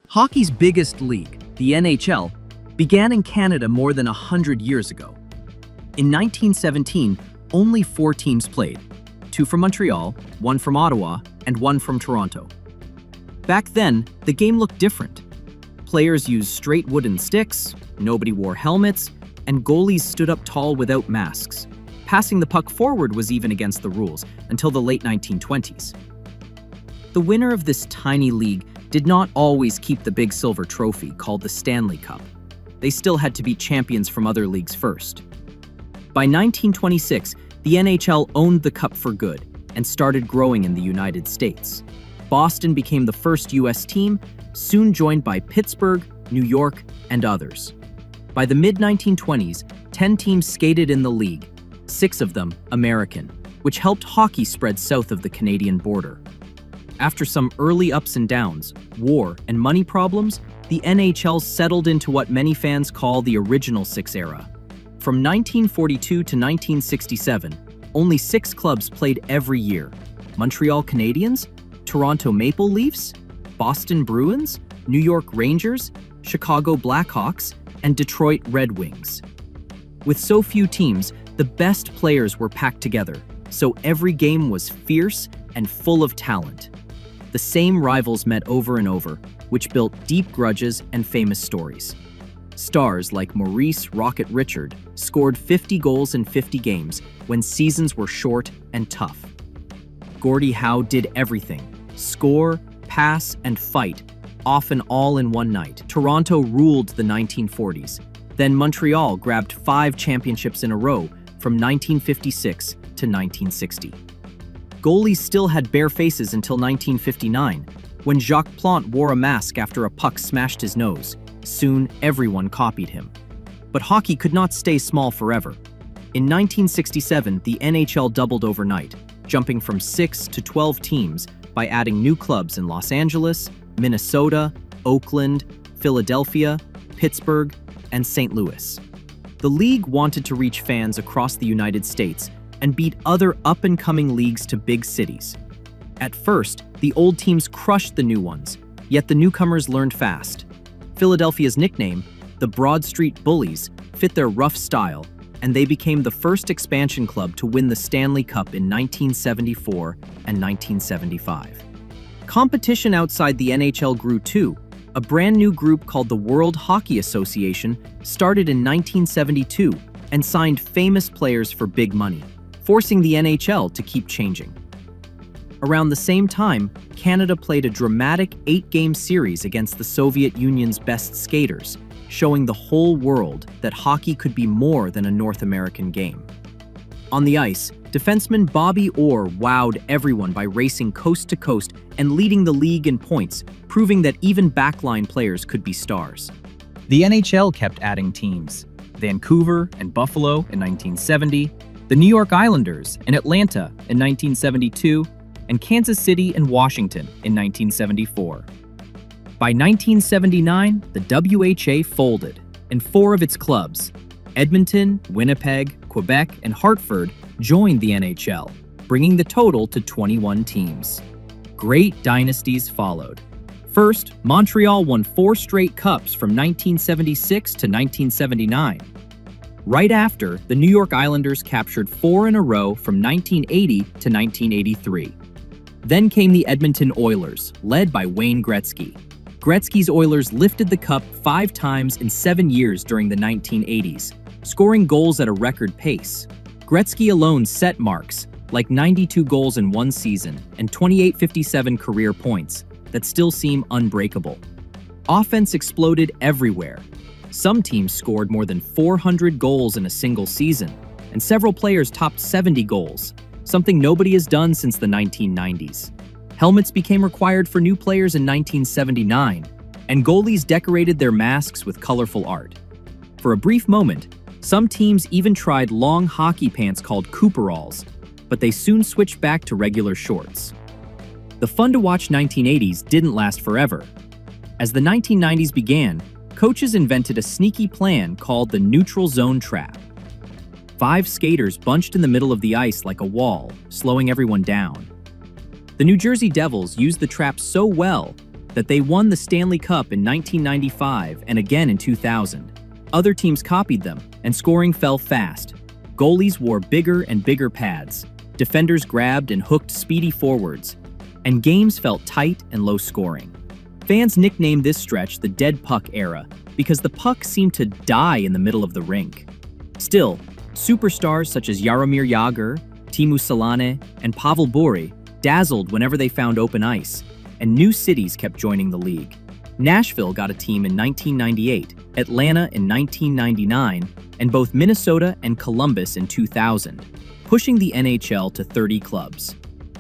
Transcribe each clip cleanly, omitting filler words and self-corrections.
Hockey's biggest league, the NHL, began in Canada more than 100 years ago. In 1917, only 4 teams played, 2 from Montreal, 1 from Ottawa, and 1 from Toronto. Back then, the game looked different. Players used straight wooden sticks, nobody wore helmets, and goalies stood up tall without masks. Passing the puck forward was even against the rules until the late 1920s. The winner of this tiny league did not always keep the big silver trophy called the Stanley Cup. They still had to beat champions from other leagues first. By 1926, the NHL owned the cup for good and started growing in the United States. Boston became the first U.S. team, soon joined by Pittsburgh, New York, and others. By the mid-1920s, 10 teams skated in the league, 6 of them American, which helped hockey spread south of the Canadian border. After some early ups and downs, war, and money problems, the NHL settled into what many fans call the Original Six era. From 1942 to 1967, only 6 clubs played every year: Montreal Canadiens, Toronto Maple Leafs, Boston Bruins, New York Rangers, Chicago Blackhawks, and Detroit Red Wings. With so few teams, the best players were packed together, so every game was fierce and full of talent. The same rivals met over and over, which built deep grudges and famous stories. Stars like Maurice "Rocket" Richard scored 50 goals in 50 games when seasons were short and tough. Gordie Howe did everything: score, pass, and fight, often all in one night. Toronto ruled the 1940s. Then Montreal grabbed 5 championships in a row from 1956 to 1960. Goalies still had bare faces until 1959, when Jacques Plante wore a mask after a puck smashed his nose. Soon, everyone copied him. But hockey could not stay small forever. In 1967, the NHL doubled overnight, jumping from 6 to 12 teams by adding new clubs in Los Angeles, Minnesota, Oakland, Philadelphia, Pittsburgh, and St. Louis. The league wanted to reach fans across the United States and beat other up-and-coming leagues to big cities. At first, the old teams crushed the new ones, yet the newcomers learned fast. Philadelphia's nickname, the Broad Street Bullies, fit their rough style, and they became the first expansion club to win the Stanley Cup in 1974 and 1975. Competition outside the NHL grew too. A brand new group called the World Hockey Association started in 1972 and signed famous players for big money, forcing the NHL to keep changing. Around the same time, Canada played a dramatic 8-game series against the Soviet Union's best skaters, showing the whole world that hockey could be more than a North American game. On the ice, defenseman Bobby Orr wowed everyone by racing coast to coast and leading the league in points, proving that even backline players could be stars. The NHL kept adding teams: Vancouver and Buffalo in 1970, the New York Islanders and Atlanta in 1972, and Kansas City and Washington in 1974. By 1979, the WHA folded, and 4 of its clubs, Edmonton, Winnipeg, Quebec, and Hartford, joined the NHL, bringing the total to 21 teams. Great dynasties followed. First, Montreal won 4 straight cups from 1976 to 1979. Right after, the New York Islanders captured 4 in a row from 1980 to 1983. Then came the Edmonton Oilers, led by Wayne Gretzky. Gretzky's Oilers lifted the cup 5 times in 7 years during the 1980s, scoring goals at a record pace. Gretzky alone set marks, like 92 goals in one season and 2857 career points, that still seem unbreakable. Offense exploded everywhere. Some teams scored more than 400 goals in a single season, and several players topped 70 goals, something nobody has done since the 1990s. Helmets became required for new players in 1979, and goalies decorated their masks with colorful art. For a brief moment, some teams even tried long hockey pants called Cooperalls, but they soon switched back to regular shorts. The fun-to-watch 1980s didn't last forever. As the 1990s began, coaches invented a sneaky plan called the neutral zone trap. 5 skaters bunched in the middle of the ice like a wall, slowing everyone down. The New Jersey Devils used the trap so well that they won the Stanley Cup in 1995 and again in 2000. Other teams copied them, and scoring fell fast. Goalies wore bigger and bigger pads. Defenders grabbed and hooked speedy forwards, and games felt tight and low-scoring. Fans nicknamed this stretch the dead puck era because the puck seemed to die in the middle of the rink. Still, superstars such as Jaromir Jagr, Teemu Selänne, and Pavel Bure dazzled whenever they found open ice, and new cities kept joining the league. Nashville got a team in 1998, Atlanta in 1999, and both Minnesota and Columbus in 2000, pushing the NHL to 30 clubs.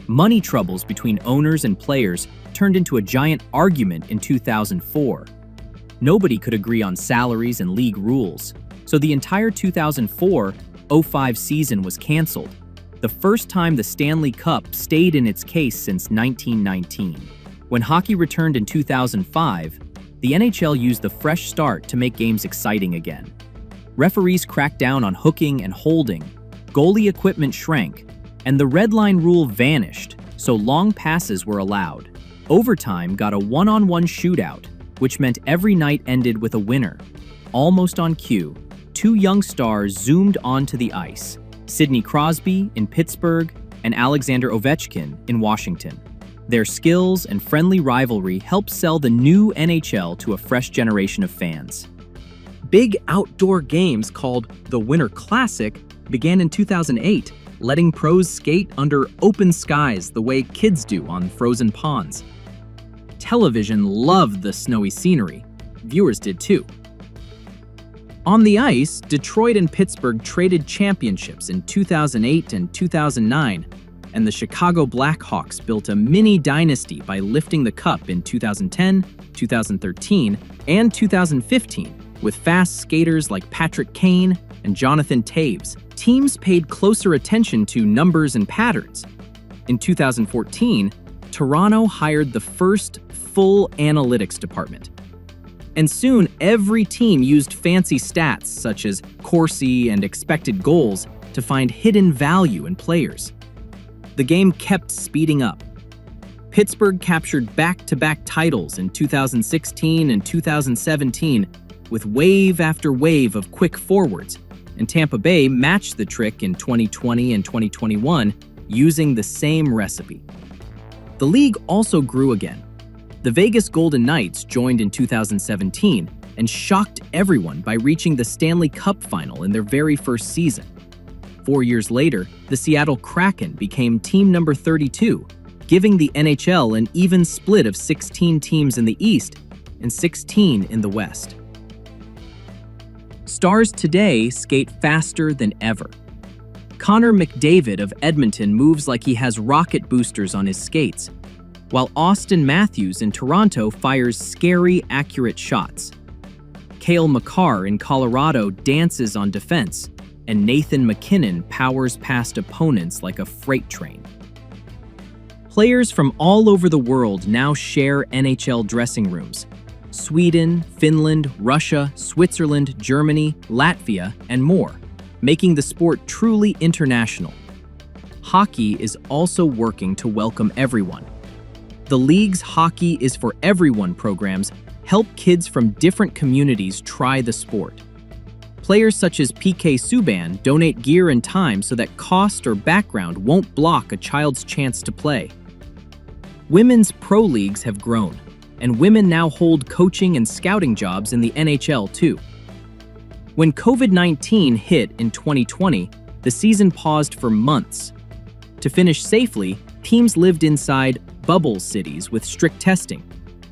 Money troubles between owners and players turned into a giant argument in 2004. Nobody could agree on salaries and league rules, so the entire 2004-05 season was canceled, the first time the Stanley Cup stayed in its case since 1919. When hockey returned in 2005, the NHL used the fresh start to make games exciting again. Referees cracked down on hooking and holding, goalie equipment shrank, and the red line rule vanished, so long passes were allowed. Overtime got a one-on-one shootout, which meant every night ended with a winner. Almost on cue, two young stars zoomed onto the ice, Sidney Crosby in Pittsburgh and Alexander Ovechkin in Washington. Their skills and friendly rivalry helped sell the new NHL to a fresh generation of fans. Big outdoor games called the Winter Classic began in 2008, letting pros skate under open skies the way kids do on frozen ponds. Television loved the snowy scenery. Viewers did too. On the ice, Detroit and Pittsburgh traded championships in 2008 and 2009, and the Chicago Blackhawks built a mini dynasty by lifting the cup in 2010, 2013, and 2015 with fast skaters like Patrick Kane and Jonathan Toews. Teams paid closer attention to numbers and patterns. In 2014, Toronto hired the first full analytics department. And soon, every team used fancy stats such as Corsi and expected goals to find hidden value in players. The game kept speeding up. Pittsburgh captured back-to-back titles in 2016 and 2017 with wave after wave of quick forwards, and Tampa Bay matched the trick in 2020 and 2021 using the same recipe. The league also grew again. The Vegas Golden Knights joined in 2017 and shocked everyone by reaching the Stanley Cup final in their very first season. 4 years later, the Seattle Kraken became team number 32, giving the NHL an even split of 16 teams in the East and 16 in the West. Stars today skate faster than ever. Connor McDavid of Edmonton moves like he has rocket boosters on his skates, while Austin Matthews in Toronto fires scary, accurate shots. Cale Makar in Colorado dances on defense, and Nathan MacKinnon powers past opponents like a freight train. Players from all over the world now share NHL dressing rooms. Sweden, Finland, Russia, Switzerland, Germany, Latvia, and more, making the sport truly international. Hockey is also working to welcome everyone. The league's Hockey is for Everyone programs help kids from different communities try the sport. Players such as PK Subban donate gear and time so that cost or background won't block a child's chance to play. Women's pro leagues have grown, and women now hold coaching and scouting jobs in the NHL too. When COVID-19 hit in 2020, the season paused for months. To finish safely, teams lived inside bubble cities with strict testing.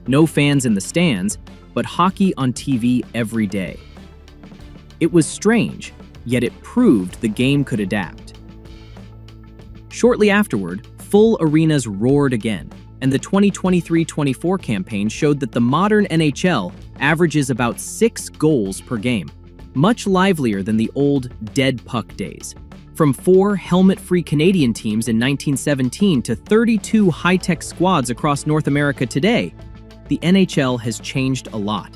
No fans in the stands, but hockey on TV every day. It was strange, yet it proved the game could adapt. Shortly afterward, full arenas roared again, and the 2023-24 campaign showed that the modern NHL averages about 6 goals per game, much livelier than the old dead puck days. From 4 helmet-free Canadian teams in 1917 to 32 high-tech squads across North America today, the NHL has changed a lot.